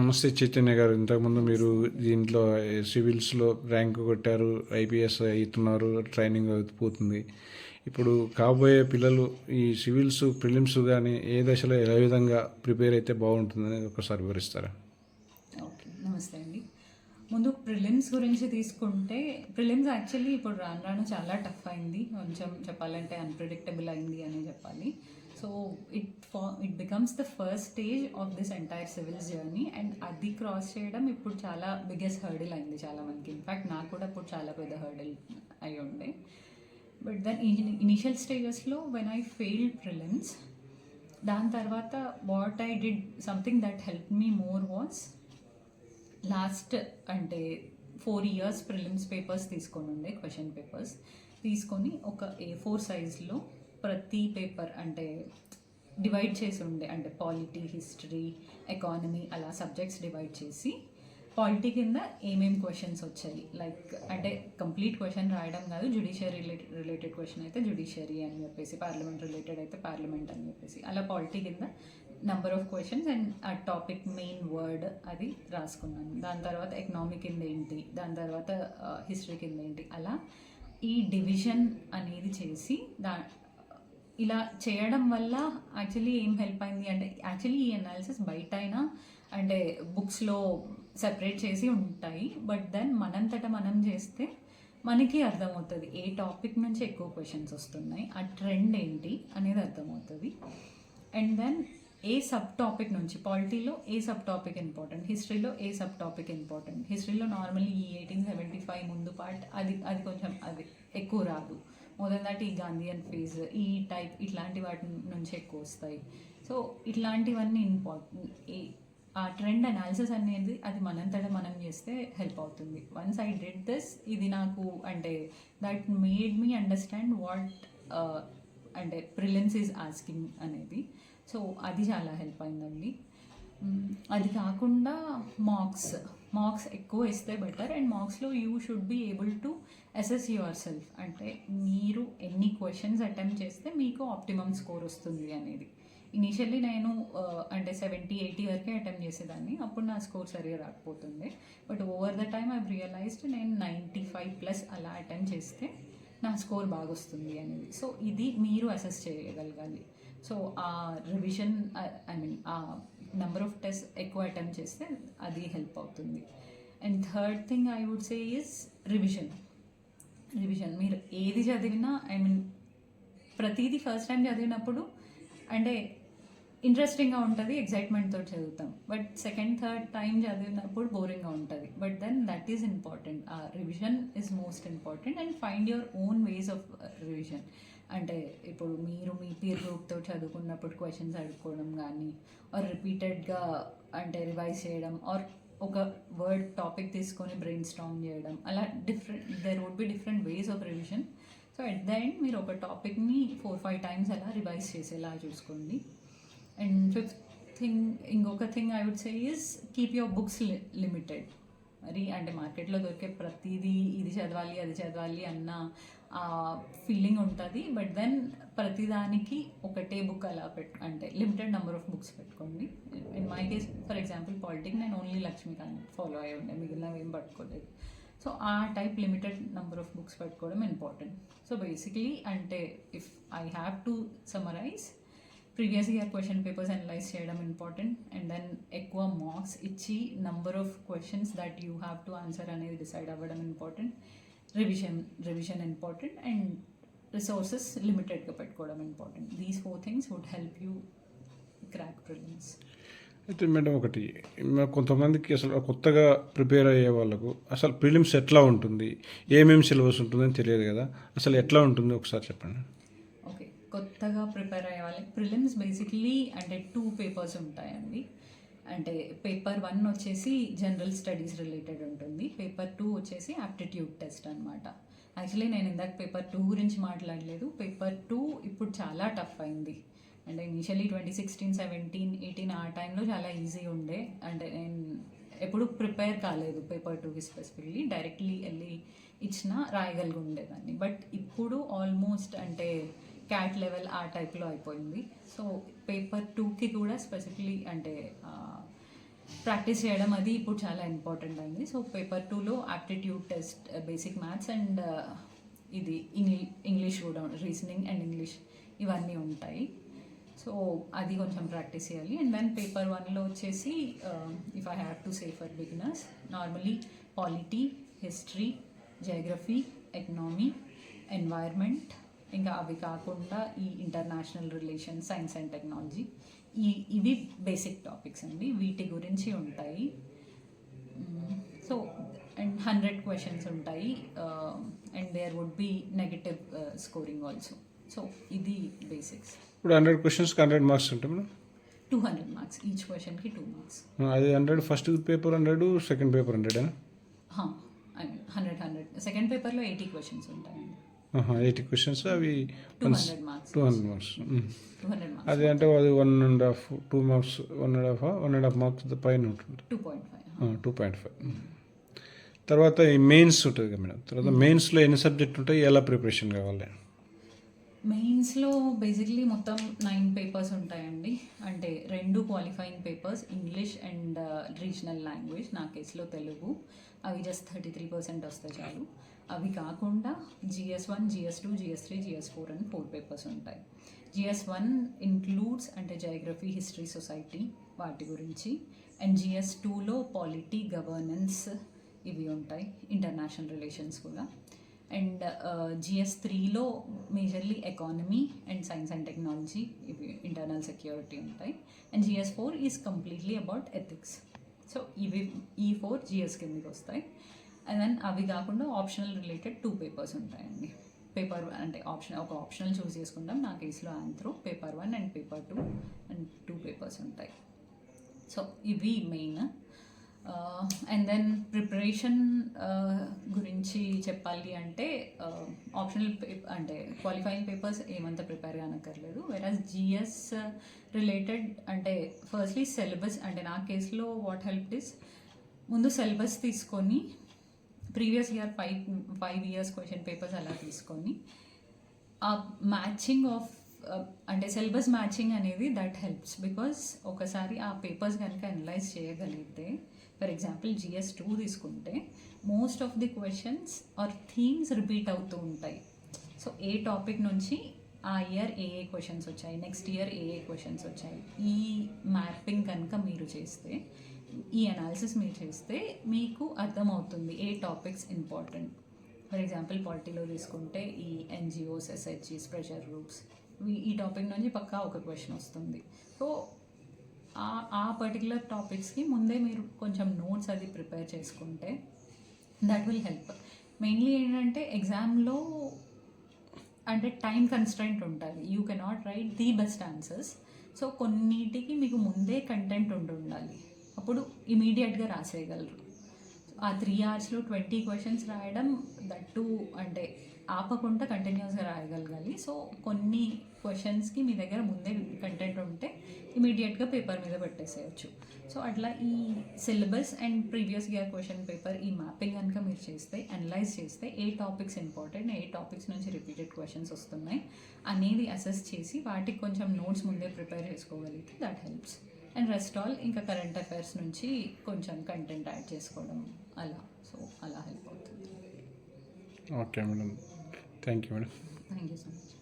నమస్తే చైతన్య గారు. ఇంతకుముందు మీరు దీంట్లో సివిల్స్లో ర్యాంకు కొట్టారు, ఐపీఎస్ అవుతున్నారు, ట్రైనింగ్ అవుతుంది. ఇప్పుడు కాబోయే పిల్లలు ఈ సివిల్స్ ప్రిలిమ్స్ కానీ ఏ దశలో ఏ విధంగా ప్రిపేర్ అయితే బాగుంటుందని ఒకసారి వివరిస్తారా? ఓకే, నమస్తే అండి. ముందు ప్రిలిమ్స్ గురించి తీసుకుంటే, ప్రిలిమ్స్ యాక్చువల్లీ ఇప్పుడు రాను రాను చాలా టఫ్ అయింది. కొంచెం చెప్పాలంటే అన్ప్రిడిక్టబుల్ అయింది అని చెప్పాలి. So it becomes the first stage of this entire civils journey. And అది క్రాస్ చేయడం ఇప్పుడు చాలా బిగ్గెస్ట్ హర్డిల్ అయింది చాలా మందికి. ఇన్ఫ్యాక్ట్ నాకు కూడా ఇప్పుడు చాలా పెద్ద హర్డిల్ అయి ఉండే. బట్ దెన్ ఇనిషియల్ స్టేజెస్లో వెన్ ఐ ఫెయిల్డ్ ప్రిలిమ్స్, దాని తర్వాత what I did something that help me more was, last అంటే 4 years ప్రిలిమ్స్ పేపర్స్ తీసుకొని ఉండే, క్వశ్చన్ పేపర్స్ తీసుకొని ఒక A4 సైజ్లో ప్రతి పేపర్ అంటే డివైడ్ చేసి ఉండే, అంటే పాలిటీ, హిస్టరీ, ఎకానమీ అలా సబ్జెక్ట్స్ డివైడ్ చేసి, పాలిటీ కింద ఏమేమి క్వశ్చన్స్ వచ్చాయి, లైక్ అంటే కంప్లీట్ క్వశ్చన్ రాయడం కాదు, జ్యుడిషియరీ రిలేటెడ్ క్వశ్చన్ అయితే జ్యుడిషియరీ అని చెప్పేసి, పార్లమెంట్ రిలేటెడ్ అయితే పార్లమెంట్ అని చెప్పేసి, అలా పాలిటీ కింద నెంబర్ ఆఫ్ క్వశ్చన్స్ అండ్ ఆ టాపిక్ మెయిన్ వర్డ్ అది రాసుకున్నాను. దాని తర్వాత ఎకనామిక్ కింద ఏంటి, దాని తర్వాత హిస్టరీ కింద ఏంటి, అలా ఈ డివిజన్ అనేది చేసి ఇలా చేయడం వల్ల యాక్చువల్లీ ఏం హెల్ప్ అయింది అంటే, యాక్చువల్లీ ఈ అనాలిసిస్ బయట అయినా అంటే బుక్స్లో సెపరేట్ చేసి ఉంటాయి, బట్ దెన్ మనంతటా మనం చేస్తే మనకి అర్థమవుతుంది ఏ టాపిక్ నుంచి ఎక్కువ క్వశ్చన్స్ వస్తున్నాయి, ఆ ట్రెండ్ ఏంటి అనేది అర్థమవుతుంది. అండ్ దెన్ ఏ సబ్ టాపిక్ నుంచి, పాలిటీలో ఏ సబ్ టాపిక్ ఇంపార్టెంట్, హిస్టరీలో ఏ సబ్ టాపిక్ ఇంపార్టెంట్. హిస్టరీలో నార్మల్లీ ఈ 1875 ముందు పార్ట్ అది కొంచెం అది ఎక్కువ రాదు. మోదర్ దాట్ ఈ గాంధీయన్ ఫేజ్, ఈ టైప్ ఇట్లాంటి వాటి నుంచి ఎక్కువ వస్తాయి. సో ఇట్లాంటివన్నీ ఇంపార్టెంట్. ఆ ట్రెండ్ అనాలిసిస్ అనేది అది మనంతటా మనం చేస్తే హెల్ప్ అవుతుంది. వన్స్ ఐ డిడ్ దిస్, ఇది నాకు అంటే that made me understand what అంటే ప్రిలిమ్స్ ఈజ్ ఆస్కింగ్ అనేది. సో అది చాలా హెల్ప్ అయిందండి. అది కాకుండా మార్క్స్ ఎక్కువ ఇస్తే బెటర్. అండ్ మార్క్స్లో you should be able to assess yourself, అంటే మీరు ఎన్ని క్వశ్చన్స్ అటెంప్ట్ చేస్తే మీకు ఆప్టిమమ్ స్కోర్ వస్తుంది అనేది. ఇనీషియల్లీ నేను అంటే 70-80 వరకే అటెంప్ట్ చేసేదాన్ని, అప్పుడు నా స్కోర్ సరిగా రాకపోతుండే. But over the time I realized నేను 95+ అలా అటెంప్ట్ చేస్తే నా స్కోర్ బాగా వస్తుంది అనేది. సో ఇది మీరు అసెస్ చేయగలగాలి. సో ఆ రివిజన్ ఆ నెంబర్ ఆఫ్ టెస్ట్ ఎక్కువ అటెంప్ట్ చేస్తే అది హెల్ప్ అవుతుంది. And third thing I would say is revision. మీరు ఏది చదివినా ప్రతిదీ ఫస్ట్ టైం చదివినప్పుడు అంటే ఇంట్రెస్టింగ్గా ఉంటుంది, ఎగ్జైట్మెంట్తో చదువుతాం. బట్ సెకండ్ థర్డ్ టైం చదివినప్పుడు బోరింగ్గా ఉంటుంది. But then that is important. ఆ revision is most important. And find your own ways of revision. అంటే ఇప్పుడు మీరు మీ పీర్ గ్రూప్తో చదువుకున్నప్పుడు క్వశ్చన్స్ అడుక్కోవడం కానీ, ఆర్ రిపీటెడ్గా అంటే రివైజ్ చేయడం, ఆర్ ఒక వర్డ్ టాపిక్ తీసుకొని బ్రెయిన్ స్టార్మ్ చేయడం, అలా there would be different ways of revision. So at the end మీరు ఒక టాపిక్ని 4-5 times అలా రివైజ్ చేసేలా చూసుకోండి. అండ్ ఫిఫ్త్ థింగ్, ఇంకొక thing I would say is keep your books limited. మరి అంటే మార్కెట్లో దొరికే ప్రతిదీ ఇది చదవాలి అది చదవాలి అన్న ఫీలింగ్ ఉంటుంది. బట్ దెన్ ప్రతిదానికి ఒకటే బుక్ అలా అంటే లిమిటెడ్ నెంబర్ ఆఫ్ బుక్స్ పెట్టుకోండి. In my case for example polity నేను ఓన్లీ లక్ష్మీకాంత్ ఫాలో అయ్యి ఉండే, మిగిలినవి ఏం పట్టుకోలేదు. సో ఆ type limited number of books పెట్టుకోవడం ఇంపార్టెంట్. సో బేసిక్లీ అంటే if I have to summarise, previous year question papers analyse చేయడం ఇంపార్టెంట్. అండ్ దెన్ ఎక్కువ మార్క్స్ ఇచ్చి number of questions that you have to answer అనేది decide అవ్వడం important. Revision important. And resources లిమిటెడ్గా పెట్టుకోవడం important. These 4 things would help you crack prelims. అయితే madam ఒకటి, కొంతమందికి అసలు కొత్తగా ప్రిపేర్ అయ్యే వాళ్ళకు అసలు ప్రిలిమ్స్ ఎట్లా ఉంటుంది, ఏమేమి సిలబస్ ఉంటుందని తెలియదు కదా, అసలు ఎట్లా ఉంటుంది ఒకసారి చెప్పండి. ఓకే, కొత్తగా ప్రిపేర్ అయ్యే వాళ్ళకి ప్రిలిమ్స్ బేసిక్లీ అంటే 2 papers ఉంటాయండి. అంటే పేపర్ 1 వచ్చేసి జనరల్ స్టడీస్ రిలేటెడ్ ఉంటుంది, పేపర్ 2 వచ్చేసి యాప్టిట్యూడ్ టెస్ట్ అనమాట. యాక్చువల్లీ నేను ఇందాక పేపర్ 2 గురించి మాట్లాడలేదు. పేపర్ 2 ఇప్పుడు చాలా టఫ్ అయింది. అంటే ఇనిషియల్లీ 2016, 17, 18 ఆ టైంలో చాలా ఈజీ ఉండే. అంటే నేను ఎప్పుడు ప్రిపేర్ కాలేదు పేపర్ 2కి స్పెసిఫిక్లీ, డైరెక్ట్లీ వెళ్ళి ఇచ్చినా రాయగలిగి ఉండేదాన్ని. బట్ ఇప్పుడు ఆల్మోస్ట్ అంటే క్యాట్ లెవెల్ ఆ టైప్లో అయిపోయింది. సో పేపర్ 2కి కూడా స్పెసిఫిక్లీ అంటే ప్రాక్టీస్ చేయడం అది ఇప్పుడు చాలా ఇంపార్టెంట్ అయింది. సో పేపర్ 2లో aptitude test, basic maths and ఇది ఇంగ్లీష్ కూడా, రీజనింగ్ అండ్ ఇంగ్లీష్ ఇవన్నీ ఉంటాయి. సో అది కొంచెం ప్రాక్టీస్ చేయాలి. అండ్ దెన్ పేపర్ 1లో వచ్చేసి if I have to say for beginners, normally polity, history, geography, economy, environment, ఇంకా అవి కాకుండా ఈ international relations, science and technology, ఇవి బేసిక్ టాపిక్స్ అండి. వీటి గురించి ఉంటాయి. సో అండ్ 100 క్వశ్చన్స్ ఉంటాయి. And there would be negative scoring also. So ఇది బేసిక్స్. ఇప్పుడు 100 క్వశ్చన్స్కి 100 మార్క్స్ ఉంటాయి మేడం. 200 మార్క్స్, ఈచ్ క్వశ్చన్కి 2 మార్క్స్. అది 100 first paper 100, second paper 100 I mean 100. Second పేపర్లో 80 క్వశ్చన్స్ ఉంటాయండి. 80 క్వశ్చన్స్, అవి 200 మార్క్స్. 200 మార్క్స్. 200 మార్క్స్. అది అంటే అది 1.5, 2 మార్క్స్, 1.5 మార్క్స్ పైన ఉంటుంది. 2.5. 2.5. తర్వాత ఈ మెయిన్స్ ఉంటుంది కదా మేడం. తర్వాత మెయిన్స్లో ఎన్ని సబ్జెక్ట్ ఉంటాయి, ఎలా ప్రిపరేషన్ కావాలి? మెయిన్స్లో బేసిక్లీ మొత్తం 9 పేపర్స్ ఉంటాయండి. అంటే 2 qualifying papers, English and regional language, నా కేసులో తెలుగు. అవి జస్ట్ 33% వస్తాయి చాలు. అవి కాకుండా GS1, GS2, GS3, GS4 అని 4 పేపర్స్ ఉంటాయి. GS1 ఇంక్లూడ్స్ అంటే జియోగ్రఫీ, హిస్టరీ, సొసైటీ వాటి గురించి. అండ్ GS2లో పాలిటీ, గవర్నెన్స్ ఇవి ఉంటాయి, ఇంటర్నేషనల్ రిలేషన్స్ కూడా. అండ్ GS3లో majorly economy and science and technology, ఇవి ఇంటర్నల్ సెక్యూరిటీ ఉంటాయి. And GS4 is completely about ethics. So ఈ 4 GS కిందకి వస్తాయి. అండ్ దెన్ అవి కాకుండా ఆప్షనల్ రిలేటెడ్ 2 పేపర్స్ ఉంటాయండి. పేపర్ అంటే ఒక ఆప్షనల్ చూస్ చేసుకుంటాం. నా కేసులో anthro, paper 1 and paper 2 and 2 papers ఉంటాయి. సో ఇవి మెయిన్. అండ్ దెన్ ప్రిపరేషన్ గురించి చెప్పాలి అంటే ఆప్షనల్ అంటే క్వాలిఫైయింగ్ పేపర్స్ ఏమంత ప్రిపేర్ కానక్కర్లేదు. వెరాజ్ GS రిలేటెడ్ అంటే ఫస్ట్లీ సిలబస్, అంటే నా కేసులో వాట్ హెల్ప్ ఇస్ ముందు సిలబస్ తీసుకొని previous year 5 years question papers అలా తీసుకొని ఆ మ్యాచింగ్ ఆఫ్ అంటే సిలబస్ మ్యాచింగ్ అనేది దట్ హెల్ప్స్. బికాస్ ఒకసారి ఆ పేపర్స్ కనుక అనలైజ్ చేయగలిగితే, ఫర్ ఎగ్జాంపుల్ GS2 తీసుకుంటే most of the questions or themes repeat అవుతూ ఉంటాయి. సో ఏ టాపిక్ నుంచి ఆ ఇయర్ ఏ క్వశ్చన్స్ వచ్చాయి, నెక్స్ట్ ఇయర్ ఏ క్వశ్చన్స్ వచ్చాయి, ఈ మ్యాపింగ్ కనుక మీరు చేస్తే, ఈ అనాలిసిస్ మీరు చేస్తే మీకు అర్థమవుతుంది ఏ టాపిక్స్ ఇంపార్టెంట్. ఫర్ ఎగ్జాంపుల్ పాలిటీలో తీసుకుంటే ఈ NGOs, SHGs, ప్రెషర్ గ్రూప్స్, ఈ టాపిక్ నుంచి పక్కా ఒక క్వశ్చన్ వస్తుంది. సో ఆ పర్టికులర్ టాపిక్స్కి ముందే మీరు కొంచెం నోట్స్ అది ప్రిపేర్ చేసుకుంటే దట్ విల్ హెల్ప్. మెయిన్లీ ఏంటంటే ఎగ్జామ్లో అంటే టైం కన్స్ట్రెంట్ ఉంటుంది. You cannot write the best answers. So కొన్నిటికి మీకు ముందే కంటెంట్ ఉండాలి, అప్పుడు ఇమీడియట్గా రాసేయగలరు. ఆ 3 అవర్స్లో 20 క్వశ్చన్స్ రాయడం, దట్టు అంటే ఆపకుండా కంటిన్యూస్గా రాయగలగాలి. సో కొన్ని క్వశ్చన్స్కి మీ దగ్గర ముందే కంటెంట్ ఉంటే ఇమీడియట్గా పేపర్ మీద పెట్టేసేయచ్చు. సో అట్లా ఈ syllabus and previous year question paper ఈ మ్యాపింగ్ కనుక మీరు చేస్తే, అనలైజ్ చేస్తే ఏ టాపిక్స్ ఇంపార్టెంట్, ఏ టాపిక్స్ నుంచి రిపీటెడ్ క్వశ్చన్స్ వస్తున్నాయి అనేది అసెస్ చేసి వాటికి కొంచెం నోట్స్ ముందే ప్రిపేర్ చేసుకోగలిగితే that helps. And rest all ఇంకా కరెంట్ అఫైర్స్ నుంచి కొంచెం కంటెంట్ యాడ్ చేసుకోవడం అలా. సో అలా హెల్ప్ అవుతుంది. Okay madam, thank you madam. Thank you so much.